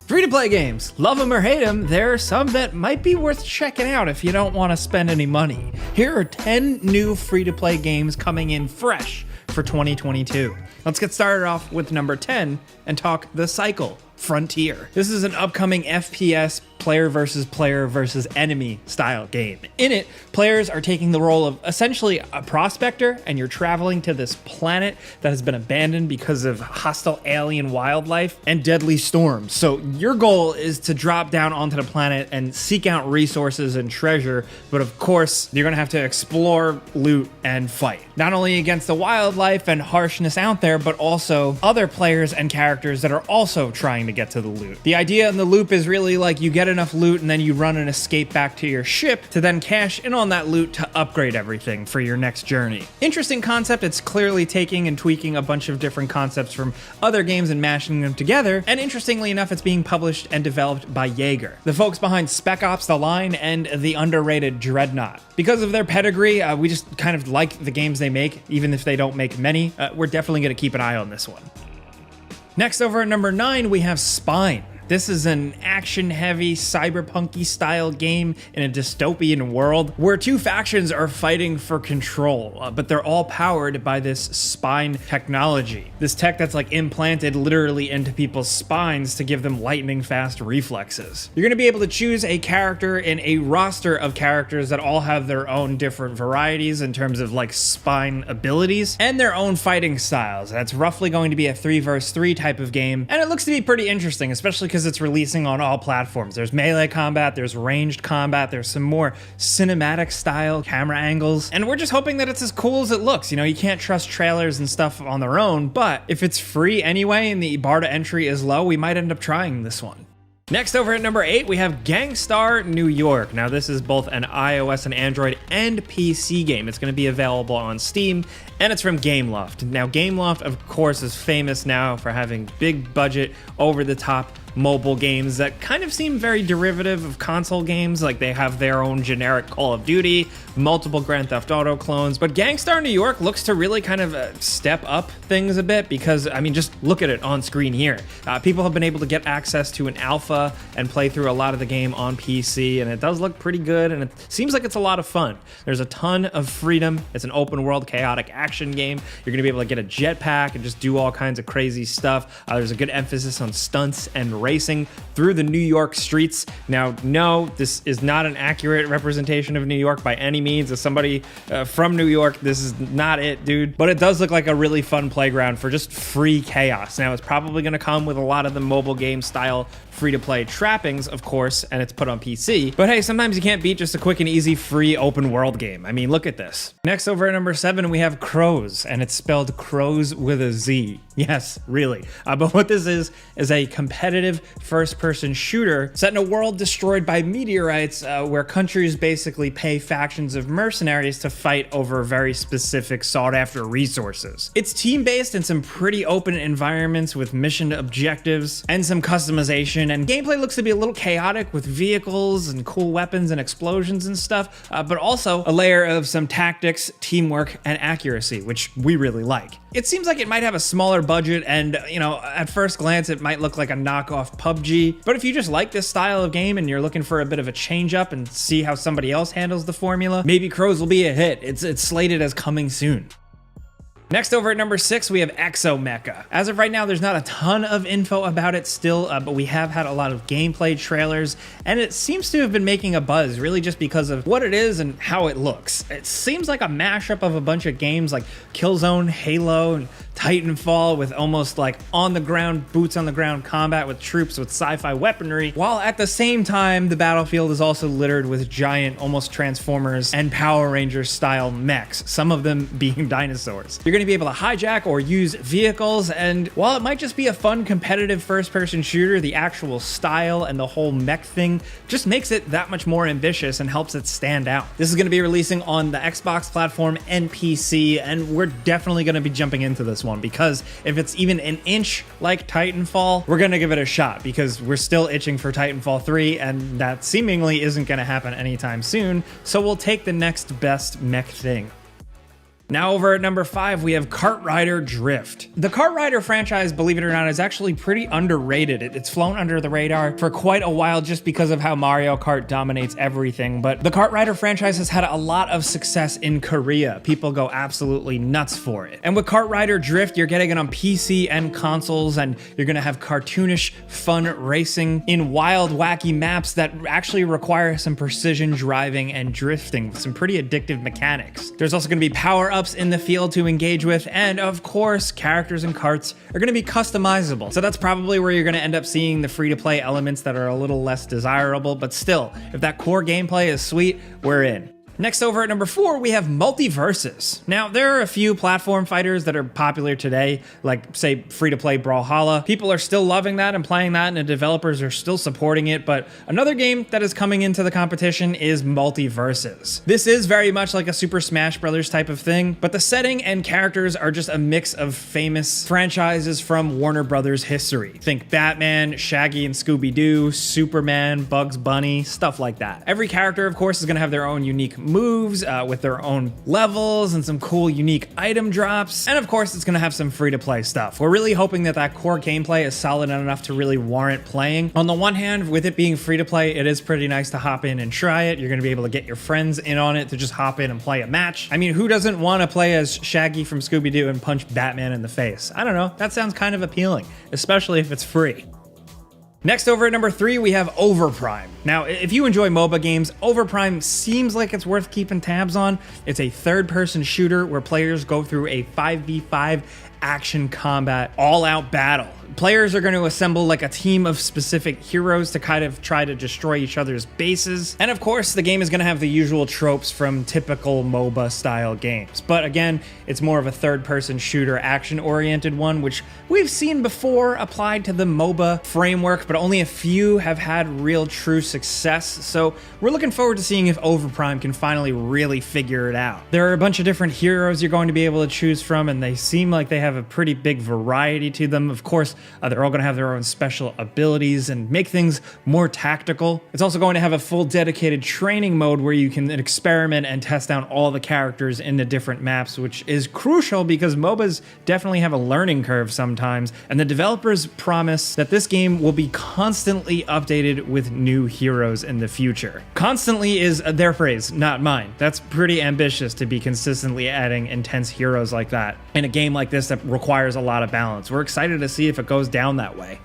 Free-to-play games, love them or hate them, there are some that might be worth checking out if you don't want to spend any money. Here are 10 new free-to-play games coming in fresh for 2022. Let's get started off with number 10 and talk The Cycle Frontier. This is an upcoming FPS player versus enemy style game. In it, players are taking the role of essentially a prospector, and you're traveling to this planet that has been abandoned because of hostile alien wildlife and deadly storms. So your goal is to drop down onto the planet and seek out resources and treasure, but of course, you're gonna have to explore, loot, and fight. Not only against the wildlife and harshness out there, but also other players and characters that are also trying to get to the loot. The idea in the loop is really like you get enough loot and then you run an escape back to your ship to then cash in on that loot to upgrade everything for your next journey. Interesting concept. It's clearly taking and tweaking a bunch of different concepts from other games and mashing them together, and interestingly enough, it's being published and developed by Jaeger, the folks behind Spec Ops: The Line and the underrated Dreadnought. Because of their pedigree, we just kind of like the games they make, even if they don't make many. We're definitely going to keep an eye on this one. Next, over at number 9, we have Spine. This is an action-heavy, cyberpunk-y style game in a dystopian world where two factions are fighting for control, but they're all powered by this spine technology. This tech that's like implanted literally into people's spines to give them lightning-fast reflexes. You're gonna be able to choose a character in a roster of characters that all have their own different varieties in terms of like spine abilities and their own fighting styles. That's roughly going to be a 3 vs 3 type of game, and it looks to be pretty interesting, especially because it's releasing on all platforms. There's melee combat, there's ranged combat, there's some more cinematic style camera angles, and we're just hoping that it's as cool as it looks. You know, you can't trust trailers and stuff on their own, but if it's free anyway and the bar to entry is low, we might end up trying this one. Next, over at number 8, we have Gangstar New York. Now, this is both an iOS and Android and PC game. It's going to be available on Steam, and it's from Gameloft. Now, Gameloft, of course, is famous now for having big budget, over-the-top mobile games that kind of seem very derivative of console games. Like they have their own generic Call of Duty, multiple Grand Theft Auto clones, but Gangstar New York looks to really kind of step up things a bit because, I mean, just look at it on screen here. People have been able to get access to an alpha and play through a lot of the game on PC, and it does look pretty good, and it seems like it's a lot of fun. There's a ton of freedom. It's an open world, chaotic action game. You're gonna be able to get a jetpack and just do all kinds of crazy stuff. There's a good emphasis on stunts and racing through the New York streets. Now, no, this is not an accurate representation of New York by any means. As somebody from New York, this is not it, dude. But it does look like a really fun playground for just free chaos. Now, it's probably going to come with a lot of the mobile game style free-to-play trappings, of course, and it's put on PC. But hey, sometimes you can't beat just a quick and easy free open world game. I mean, look at this. Next, over at number 7, we have Crowz, and it's spelled Crowz with a Z. Yes, really. But what this is a competitive first-person shooter set in a world destroyed by meteorites where countries basically pay factions of mercenaries to fight over very specific sought-after resources. It's team-based in some pretty open environments with mission objectives and some customization, and gameplay looks to be a little chaotic with vehicles and cool weapons and explosions and stuff, but also a layer of some tactics, teamwork, and accuracy, which we really like. It seems like it might have a smaller budget, and you know, at first glance it might look like a knockoff PUBG, but if you just like this style of game and you're looking for a bit of a change up and see how somebody else handles the formula, maybe Crowz will be a hit. It's slated as coming soon. Next, over at number 6, we have ExoMecha. As of right now, there's not a ton of info about it still, but we have had a lot of gameplay trailers, and it seems to have been making a buzz, really just because of what it is and how it looks. It seems like a mashup of a bunch of games like Killzone, Halo, and Titanfall, with almost like on-the-ground, boots-on-the-ground combat with troops with sci-fi weaponry, while at the same time, the battlefield is also littered with giant, almost Transformers and Power Rangers style mechs, some of them being dinosaurs. You're going to be able to hijack or use vehicles, and while it might just be a fun competitive first-person shooter, the actual style and the whole mech thing just makes it that much more ambitious and helps it stand out. This is going to be releasing on the Xbox platform and PC, and we're definitely going to be jumping into this one because if it's even an inch like Titanfall, we're going to give it a shot because we're still itching for Titanfall 3, and that seemingly isn't going to happen anytime soon, so we'll take the next best mech thing. Now over at number 5, we have KartRider Drift. The KartRider franchise, believe it or not, is actually pretty underrated. It's flown under the radar for quite a while just because of how Mario Kart dominates everything, but the KartRider franchise has had a lot of success in Korea. People go absolutely nuts for it. And with KartRider Drift, you're getting it on PC and consoles, and you're gonna have cartoonish, fun racing in wild, wacky maps that actually require some precision driving and drifting with some pretty addictive mechanics. There's also gonna be power-ups in the field to engage with, and of course, characters and carts are going to be customizable. So that's probably where you're going to end up seeing the free-to-play elements that are a little less desirable, but still, if that core gameplay is sweet, we're in. Next over at number 4, we have MultiVersus. Now, there are a few platform fighters that are popular today, like, say, free-to-play Brawlhalla. People are still loving that and playing that, and the developers are still supporting it, but another game that is coming into the competition is MultiVersus. This is very much like a Super Smash Bros. Type of thing, but the setting and characters are just a mix of famous franchises from Warner Brothers history. Think Batman, Shaggy and Scooby-Doo, Superman, Bugs Bunny, stuff like that. Every character, of course, is going to have their own unique moves with their own levels and some cool unique item drops, and of course it's going to have some free-to-play stuff. We're really hoping that that core gameplay is solid enough to really warrant playing. On the one hand, with it being free-to-play, it is pretty nice to hop in and try it. You're going to be able to get your friends in on it to just hop in and play a match. I mean, who doesn't want to play as Shaggy from Scooby-Doo and punch Batman in the face? I don't know, that sounds kind of appealing, especially if it's free. Next over at number 3, we have Overprime. Now, if you enjoy MOBA games, Overprime seems like it's worth keeping tabs on. It's a third-person shooter where players go through a 5v5 action combat all-out battle. Players are going to assemble like a team of specific heroes to kind of try to destroy each other's bases. And of course, the game is going to have the usual tropes from typical MOBA style games. But again, it's more of a third-person shooter action-oriented one, which we've seen before applied to the MOBA framework, but only a few have had real true success. So we're looking forward to seeing if Overprime can finally really figure it out. There are a bunch of different heroes you're going to be able to choose from, and they seem like they have a pretty big variety to them. Of course, they're all going to have their own special abilities and make things more tactical. It's also going to have a full dedicated training mode where you can experiment and test out all the characters in the different maps, which is crucial because MOBAs definitely have a learning curve sometimes, and the developers promise that this game will be constantly updated with new heroes in the future. Constantly is their phrase, not mine. That's pretty ambitious to be consistently adding intense heroes like that in a game like this that requires a lot of balance. We're excited to see if it goes down that way.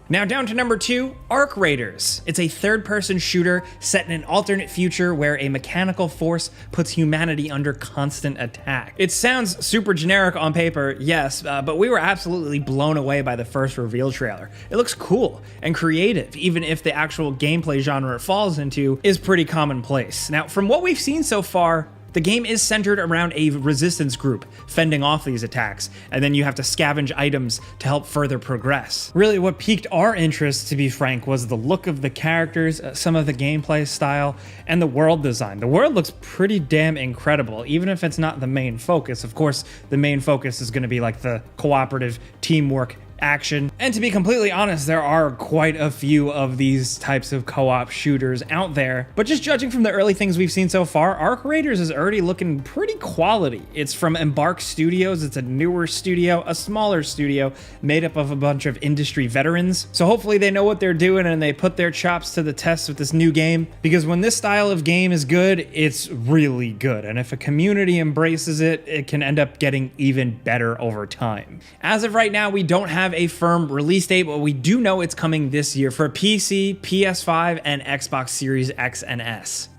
Now down to number 2, Arc Raiders. It's a third-person shooter set in an alternate future where a mechanical force puts humanity under constant attack. It sounds super generic on paper, yes, but we were absolutely blown away by the first reveal trailer. It looks cool and creative, even if the actual gameplay genre it falls into is pretty commonplace. Now, from what we've seen so far, the game is centered around a resistance group fending off these attacks, and then you have to scavenge items to help further progress. Really, what piqued our interest, to be frank, was the look of the characters, some of the gameplay style, and the world design. The world looks pretty damn incredible, even if it's not the main focus. Of course, the main focus is going to be like the cooperative teamwork action. And to be completely honest, there are quite a few of these types of co-op shooters out there, but just judging from the early things we've seen so far, Arc Raiders is already looking pretty quality. It's from Embark Studios. It's a newer studio, a smaller studio made up of a bunch of industry veterans. So hopefully they know what they're doing and they put their chops to the test with this new game, because when this style of game is good, it's really good. And if a community embraces it, it can end up getting even better over time. As of right now, we don't have a firm release date, but we do know it's coming this year for PC, PS5, and Xbox Series X and S.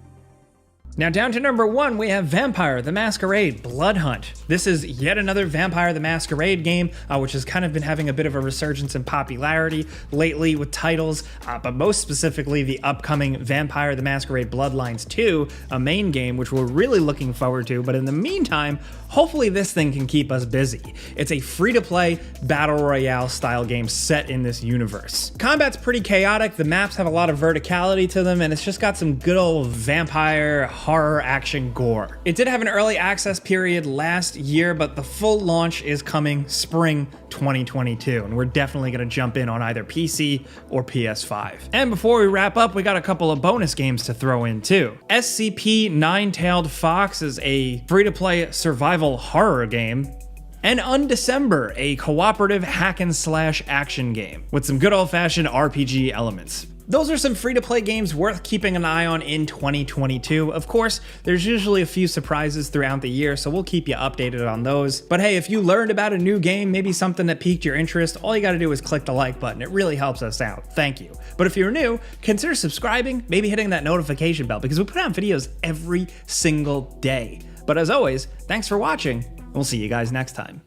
Now down to number 1, we have Vampire the Masquerade Bloodhunt. This is yet another Vampire the Masquerade game, which has kind of been having a bit of a resurgence in popularity lately with titles, but most specifically the upcoming Vampire the Masquerade Bloodlines 2, a main game which we're really looking forward to, but in the meantime, hopefully this thing can keep us busy. It's a free-to-play battle royale style game set in this universe. Combat's pretty chaotic, the maps have a lot of verticality to them, and it's just got some good old vampire horror, action, gore. It did have an early access period last year, but the full launch is coming spring 2022, and we're definitely going to jump in on either PC or PS5. And before we wrap up, we got a couple of bonus games to throw in too. SCP Nine-Tailed Fox is a free-to-play survival horror game, and Undecember, a cooperative hack-and-slash action game with some good old-fashioned RPG elements. Those are some free-to-play games worth keeping an eye on in 2022. Of course, there's usually a few surprises throughout the year, so we'll keep you updated on those. But hey, if you learned about a new game, maybe something that piqued your interest, all you gotta do is click the like button. It really helps us out. Thank you. But if you're new, consider subscribing, maybe hitting that notification bell, because we put out videos every single day. But as always, thanks for watching, and we'll see you guys next time.